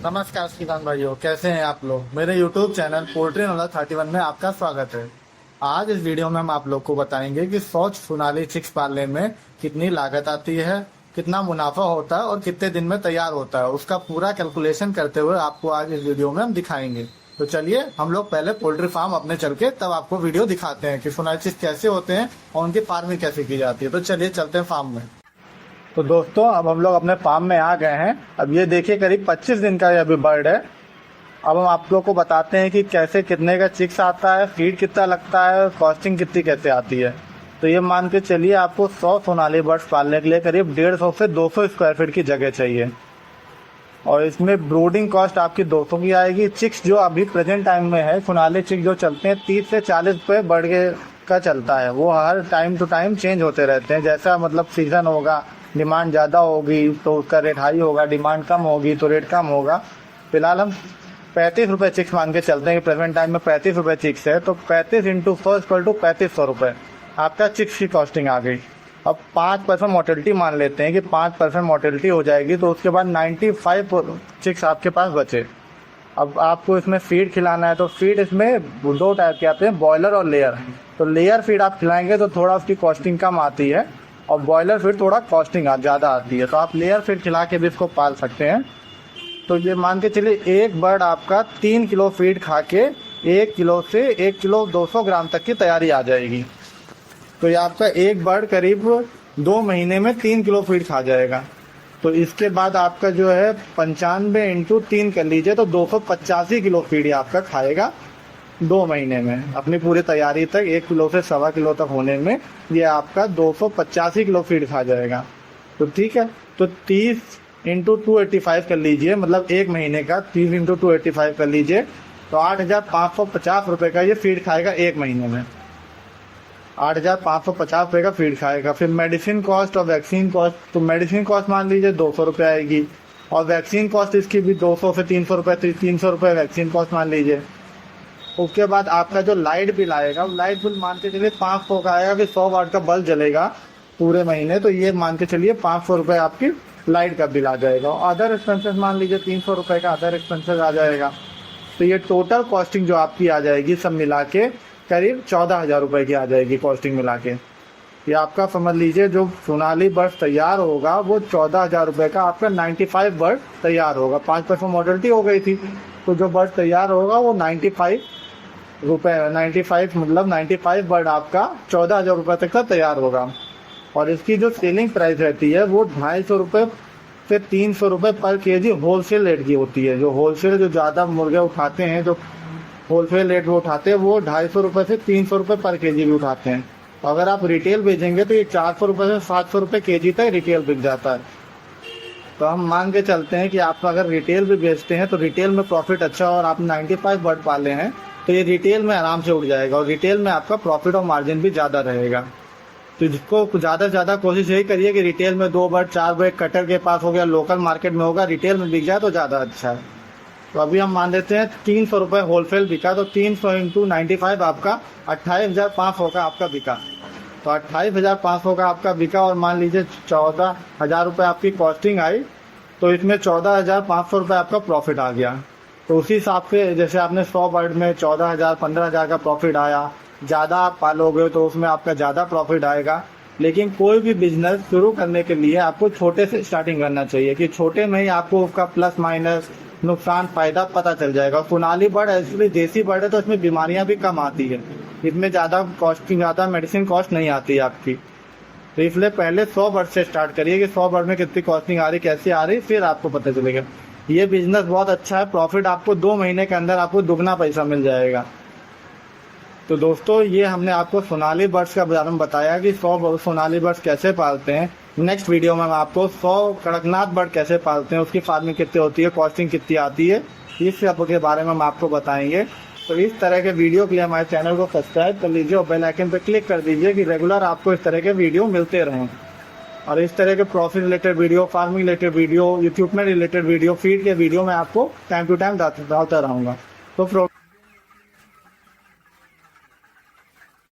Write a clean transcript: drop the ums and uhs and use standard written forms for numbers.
नमस्कार किसान भाइयों, कैसे हैं आप लोग। मेरे YouTube चैनल पोल्ट्री नॉलेज 31 में आपका स्वागत है। आज इस वीडियो में हम आप लोग को बताएंगे कि 100 सोनाली चिक्स पालने में कितनी लागत आती है, कितना मुनाफा होता है और कितने दिन में तैयार होता है। उसका पूरा कैलकुलेशन करते हुए आपको आज इस वीडियो में हम दिखाएंगे। तो चलिए हम लोग पहले पोल्ट्री फार्म अपने चल के तब आपको वीडियो दिखाते हैं कि सोनाली चिक्स कैसे होते हैं और उनकी फार्मिंग कैसे की जाती है। तो चलिए चलते हैं फार्म में। तो दोस्तों अब हम लोग अपने फार्म में आ गए हैं। अब ये देखिए करीब 25 दिन का ये अभी बर्ड है। अब हम आप लोग को बताते हैं कि कैसे कितने का चिक्स आता है, फीड कितना लगता है, कॉस्टिंग कितनी कैसे आती है। तो ये मान के चलिए आपको 100 सोनाली बर्ड्स पालने के लिए करीब 150 से 200 स्क्वायर फीट की जगह चाहिए और इसमें ब्रूडिंग कॉस्ट आपकी 200 की आएगी। चिक्स जो अभी प्रेजेंट टाइम में है, सोनाली चिक्स जो चलते हैं 30 से 40 रुपये बर्ड का चलता है। वो हर टाइम टू टाइम चेंज होते रहते हैं। जैसा मतलब सीजन होगा, डिमांड ज़्यादा होगी तो उसका रेट हाई होगा, डिमांड कम होगी तो रेट कम होगा। फिलहाल हम 35 रुपये चिक्स मान के चलते हैं कि प्रेजेंट टाइम में 35 रुपये चिक्स है। तो 35 इंटू 100 इक्वल टू 3500 रुपये आपका चिक्स की कॉस्टिंग आ गई। अब 5% मोर्टेलिटी मान लेते हैं कि 5% मोर्टेलिटी हो जाएगी तो उसके बाद 95 चिक्स आपके पास बचे। अब आपको इसमें फीड खिलाना है तो फीड इसमें दो टाइप के आते हैं, बॉयलर और लेयर। तो लेयर फीड आप खिलाएंगे तो थोड़ा उसकी कॉस्टिंग कम आती है और बॉयलर फीड थोड़ा कॉस्टिंग ज़्यादा आती है। तो आप लेयर फीड खिला के भी इसको पाल सकते हैं। तो ये मान के चलिए एक बर्ड आपका 3 किलो फीड खा के 1 किलो से 1 किलो 200 ग्राम तक की तैयारी आ जाएगी। तो ये आपका एक बर्ड करीब 2 महीने में 3 किलो फीड खा जाएगा। तो इसके बाद आपका जो है 95 इंटू 3 कर लीजिए तो 285 किलो फीड आपका खाएगा 2 महीने में। अपनी पूरी तैयारी तक 1 किलो से 1.25 किलो तक होने में ये आपका 285 किलो फीड खा जाएगा। तो ठीक है, तो 30 इंटू 285 कर लीजिए, मतलब 1 महीने का 30 इंटू 285 कर लीजिए तो 8,550 रुपये का ये फीड खाएगा 1 महीने में। 8,550 रुपये का फीड खाएगा। फिर मेडिसिन कॉस्ट और वैक्सीन कॉस्ट, तो मेडिसिन कॉस्ट मान लीजिए 200 रुपये आएगी और वैक्सीन कॉस्ट इसकी भी 200 से 300 रुपये, 300 रुपये वैक्सीन कॉस्ट मान लीजिए। उसके बाद आपका जो लाइट बिल आएगा, लाइट बिल मान के चलिए 500 का आएगा कि 100 वाट का बल्ब जलेगा पूरे महीने। तो ये मान के चलिए 500 रुपये आपकी लाइट का बिल आ जाएगा। और अदर एक्सपेंसेस मान लीजिए 300 रुपये का अदर एक्सपेंसेस आ जाएगा। तो ये टोटल कॉस्टिंग जो आपकी आ जाएगी सब मिला के करीब 14,000 रुपये की आ जाएगी कॉस्टिंग मिला के। ये आपका समझ लीजिए जो सोनाली बर्ड तैयार होगा वो 14,000 रुपये का आपका 95 बर्ड तैयार होगा। 5% मॉडलिटी हो गई थी तो जो बर्ड तैयार होगा वो 95 रुपये, 95 मतलब 95 बर्ड आपका 14,000 रुपये तक का तैयार होगा। और इसकी जो सेलिंग प्राइस रहती है वो 250 रुपये से 300 रुपये पर केजी होलसेल रेट की होती है। जो होलसेल जो ज़्यादा मुर्गे उठाते हैं, जो होलसेल रेट वो उठाते हैं वो 250 रुपये से 300 रुपये पर केजी भी उठाते हैं। तो अगर आप रिटेल बेचेंगे तो ये 400 रुपये से 700 रुपये केजी तक रिटेल बिक जाता है। तो हम मान के चलते हैं कि आप अगर रिटेल भी बेचते हैं तो रिटेल में प्रॉफिट अच्छा और आप 95 बर्ड पाले हैं तो ये रिटेल में आराम से उठ जाएगा और रिटेल में आपका प्रॉफिट और मार्जिन भी ज़्यादा रहेगा। तो जिसको ज़्यादा से ज़्यादा कोशिश यही करिए कि रिटेल में 2 बर्ड 4 बर्ड कटर के पास हो गया, लोकल मार्केट में होगा, रिटेल में बिक जाए तो ज़्यादा अच्छा है। तो अभी हम मान लेते हैं 300 रुपये होलसेल बिका तो 300 इंटू 95 आपका 28,500 का आपका बिका। तो 28,500 का आपका बिका और मान लीजिए 14,000 रुपये आपकी कॉस्टिंग आई तो इसमें 14,500 रुपये आपका प्रॉफिट आ गया। तो उसी हिसाब से जैसे आपने 100 बर्ड में 14,000 15,000 का प्रॉफिट आया, ज़्यादा आप पालोगे तो उसमें आपका ज़्यादा प्रॉफिट आएगा। लेकिन कोई भी बिजनेस शुरू करने के लिए आपको छोटे से स्टार्टिंग करना चाहिए कि छोटे में ही आपको उसका प्लस माइनस नुकसान फ़ायदा पता चल जाएगा। सोनाली बर्ड एक्चुअली देसी बर्ड है तो इसमें बीमारियां भी कम आती है, इसमें ज़्यादा कॉस्टिंग, ज़्यादा मेडिसिन कॉस्ट नहीं आती है आपकी। तो इसलिए पहले 100 बर्ड से स्टार्ट करिए कि 100 बर्ड में कितनी कॉस्टिंग आ रही, कैसे आ रही, फिर आपको पता चलेगा। ये बिजनेस बहुत अच्छा है, प्रॉफिट आपको 2 महीने के अंदर आपको दुगना पैसा मिल जाएगा। तो दोस्तों ये हमने आपको सोनाली बर्ड्स का बारे में बताया कि 100 सोनाली बर्ड्स कैसे पालते हैं। नेक्स्ट वीडियो में हम आपको 100 कड़कनाथ बर्ड कैसे पालते हैं, उसकी फार्मिंग कितनी होती है, कॉस्टिंग कितनी आती है, इस सब के बारे में हम आपको बताएंगे। तो इस तरह के वीडियो के लिए हमारे चैनल को सब्सक्राइब कर लीजिए और बेल आइकन पर क्लिक कर दीजिए कि रेगुलर आपको इस तरह के वीडियो मिलते रहें। और इस तरह के profit related video, farming related video, equipment related video, feed के वीडियो मैं आपको टाइम टू टाइम डालता रहूँगा। तो